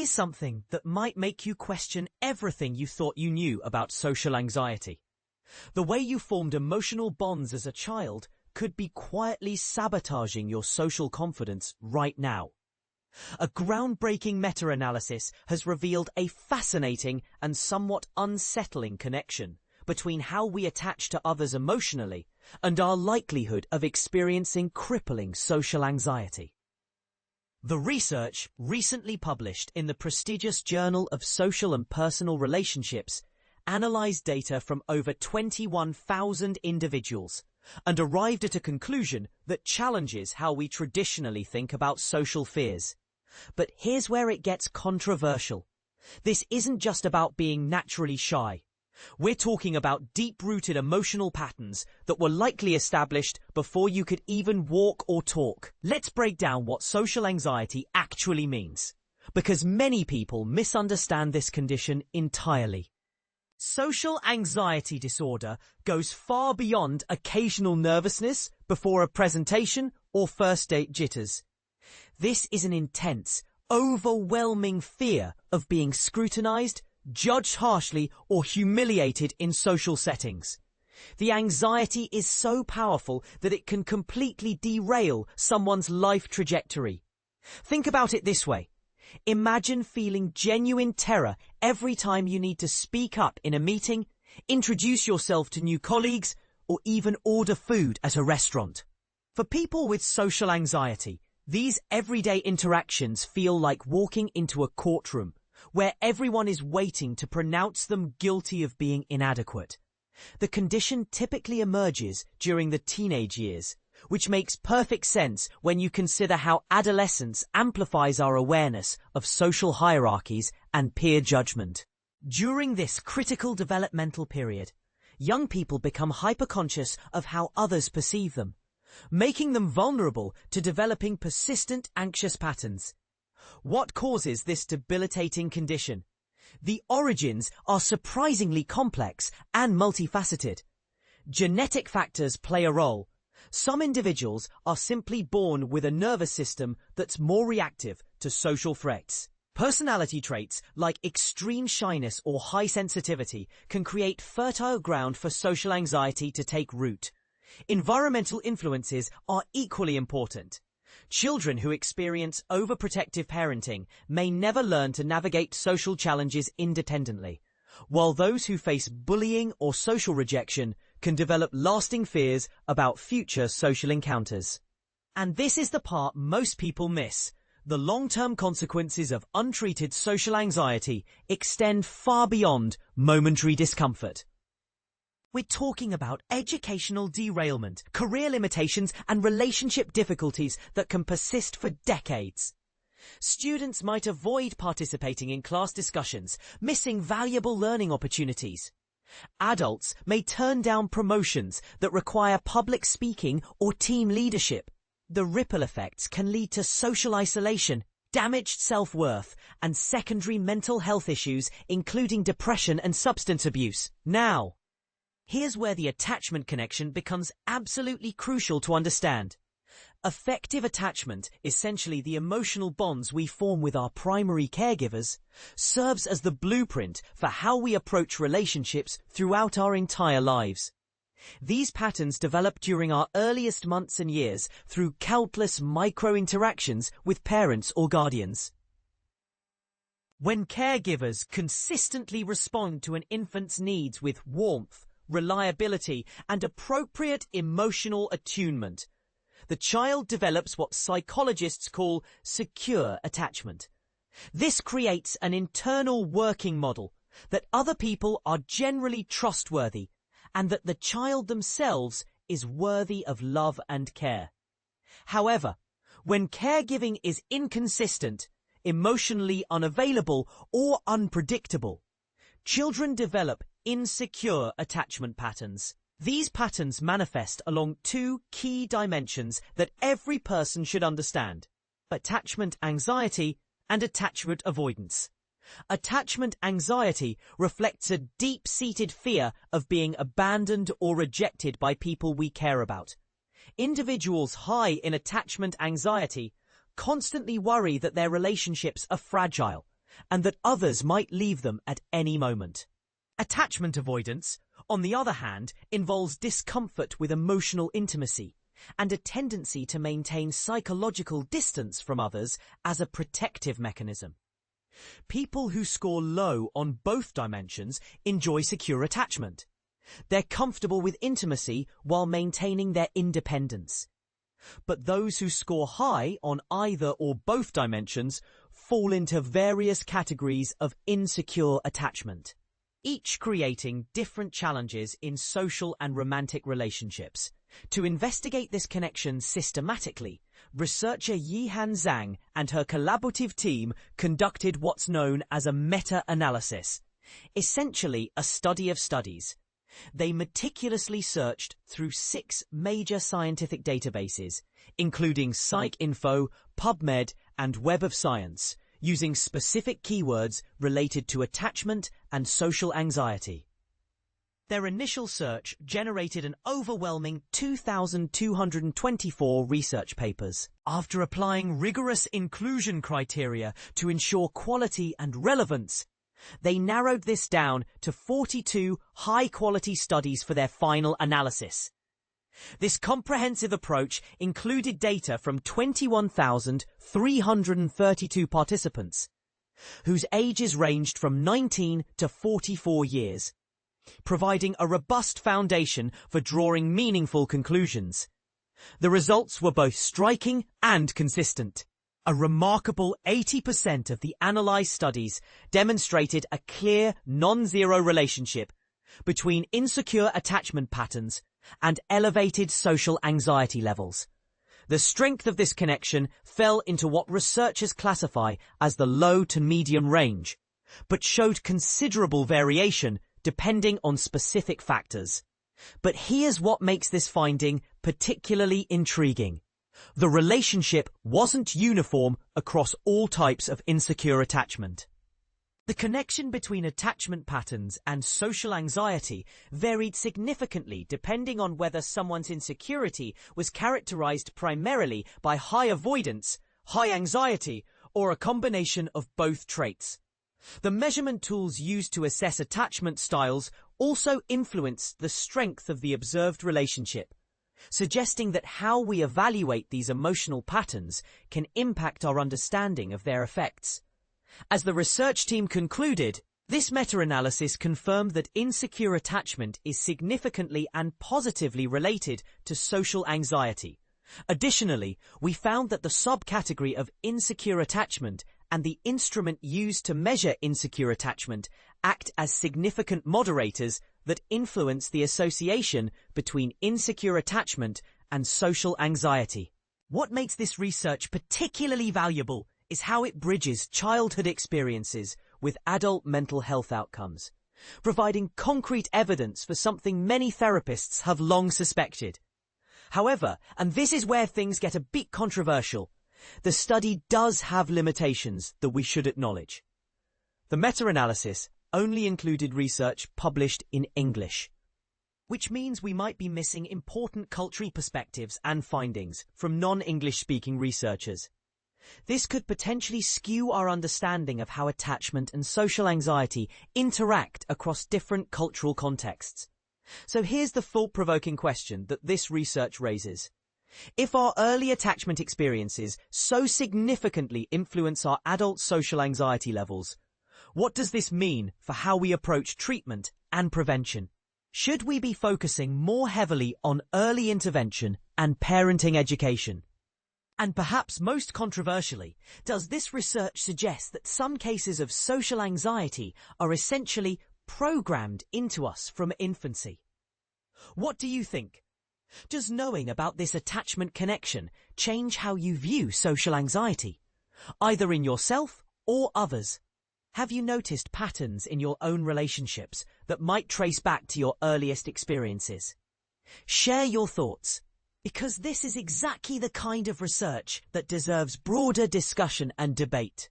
Here's something that might make you question everything you thought you knew about social anxiety. The way you formed emotional bonds as a child could be quietly sabotaging your social confidence right now. A groundbreaking meta-analysis has revealed a fascinating and somewhat unsettling connection between how we attach to others emotionally and our likelihood of experiencing crippling social anxiety. The research, recently published in the prestigious Journal of Social and Personal Relationships, analyzed data from over 21,000 individuals and arrived at a conclusion that challenges how we traditionally think about social fears. But here's where it gets controversial. This isn't just about being naturally shy. We're talking about deep-rooted emotional patterns that were likely established before you could even walk or talk. Let's break down what social anxiety actually means, because many people misunderstand this condition entirely. Social anxiety disorder goes far beyond occasional nervousness before a presentation or first date jitters. This is an intense, overwhelming fear of being scrutinized, judged harshly, or humiliated in social settings. The anxiety is so powerful that it can completely derail someone's life trajectory. Think about it this way. Imagine feeling genuine terror every time you need to speak up in a meeting, introduce yourself to new colleagues, or even order food at a restaurant. For people with social anxiety, these everyday interactions feel like walking into a courtroom where everyone is waiting to pronounce them guilty of being inadequate. The condition typically emerges during the teenage years, which makes perfect sense when you consider how adolescence amplifies our awareness of social hierarchies and peer judgment. During this critical developmental period, young people become hyperconscious of how others perceive them, making them vulnerable to developing persistent anxious patterns. What causes this debilitating condition? The origins are surprisingly complex and multifaceted. Genetic factors play a role. Some individuals are simply born with a nervous system that's more reactive to social threats. Personality traits like extreme shyness or high sensitivity can create fertile ground for social anxiety to take root. Environmental influences are equally important. Children who experience overprotective parenting may never learn to navigate social challenges independently, while those who face bullying or social rejection can develop lasting fears about future social encounters. And this is the part most people miss. The long-term consequences of untreated social anxiety extend far beyond momentary discomfort. We're talking about educational derailment, career limitations, and relationship difficulties that can persist for decades. Students might avoid participating in class discussions, missing valuable learning opportunities. Adults may turn down promotions that require public speaking or team leadership. The ripple effects can lead to social isolation, damaged self-worth, and secondary mental health issues, including depression and substance abuse. Now, here's where the attachment connection becomes absolutely crucial to understand. Affective attachment, essentially the emotional bonds we form with our primary caregivers, serves as the blueprint for how we approach relationships throughout our entire lives. These patterns develop during our earliest months and years through countless micro-interactions with parents or guardians. When caregivers consistently respond to an infant's needs with warmth, reliability, and appropriate emotional attunement, the child develops what psychologists call secure attachment. This creates an internal working model that other people are generally trustworthy and that the child themselves is worthy of love and care. However, when caregiving is inconsistent, emotionally unavailable, or unpredictable, children develop insecure attachment patterns. These patterns manifest along two key dimensions that every person should understand: attachment anxiety and attachment avoidance. Attachment anxiety reflects a deep-seated fear of being abandoned or rejected by people we care about. Individuals high in attachment anxiety constantly worry that their relationships are fragile, and that others might leave them at any moment. Attachment avoidance, on the other hand, involves discomfort with emotional intimacy and a tendency to maintain psychological distance from others as a protective mechanism. People who score low on both dimensions enjoy secure attachment. They're comfortable with intimacy while maintaining their independence. But those who score high on either or both dimensions fall into various categories of insecure attachment, each creating different challenges in social and romantic relationships. To investigate this connection systematically, researcher Yihan Zhang and her collaborative team conducted what's known as a meta-analysis, essentially a study of studies. They meticulously searched through 6 major scientific databases, including PsycInfo, PubMed, and Web of Science, using specific keywords related to attachment and social anxiety. Their initial search generated an overwhelming 2,224 research papers. After applying rigorous inclusion criteria to ensure quality and relevance, they narrowed this down to 42 high-quality studies for their final analysis. This comprehensive approach included data from 21,332 participants, whose ages ranged from 19 to 44 years, providing a robust foundation for drawing meaningful conclusions. The results were both striking and consistent. A remarkable 80% of the analyzed studies demonstrated a clear, non-zero relationship between insecure attachment patterns and elevated social anxiety levels. The strength of this connection fell into what researchers classify as the low to medium range, but showed considerable variation depending on specific factors. But here's what makes this finding particularly intriguing. The relationship wasn't uniform across all types of insecure attachment. The connection between attachment patterns and social anxiety varied significantly depending on whether someone's insecurity was characterized primarily by high avoidance, high anxiety, or a combination of both traits. The measurement tools used to assess attachment styles also influenced the strength of the observed relationship, suggesting that how we evaluate these emotional patterns can impact our understanding of their effects. As the research team concluded, this meta-analysis confirmed that insecure attachment is significantly and positively related to social anxiety. Additionally, we found that the subcategory of insecure attachment and the instrument used to measure insecure attachment act as significant moderators that influence the association between insecure attachment and social anxiety. What makes this research particularly valuable is how it bridges childhood experiences with adult mental health outcomes, providing concrete evidence for something many therapists have long suspected. However, and this is where things get a bit controversial, the study does have limitations that we should acknowledge. The meta-analysis only included research published in English, which means we might be missing important cultural perspectives and findings from non-English speaking researchers. This could potentially skew our understanding of how attachment and social anxiety interact across different cultural contexts. So here's the thought-provoking question that this research raises. If our early attachment experiences so significantly influence our adult social anxiety levels, what does this mean for how we approach treatment and prevention? Should we be focusing more heavily on early intervention and parenting education? And perhaps most controversially, does this research suggest that some cases of social anxiety are essentially programmed into us from infancy? What do you think? Does knowing about this attachment connection change how you view social anxiety, either in yourself or others? Have you noticed patterns in your own relationships that might trace back to your earliest experiences? Share your thoughts, because this is exactly the kind of research that deserves broader discussion and debate.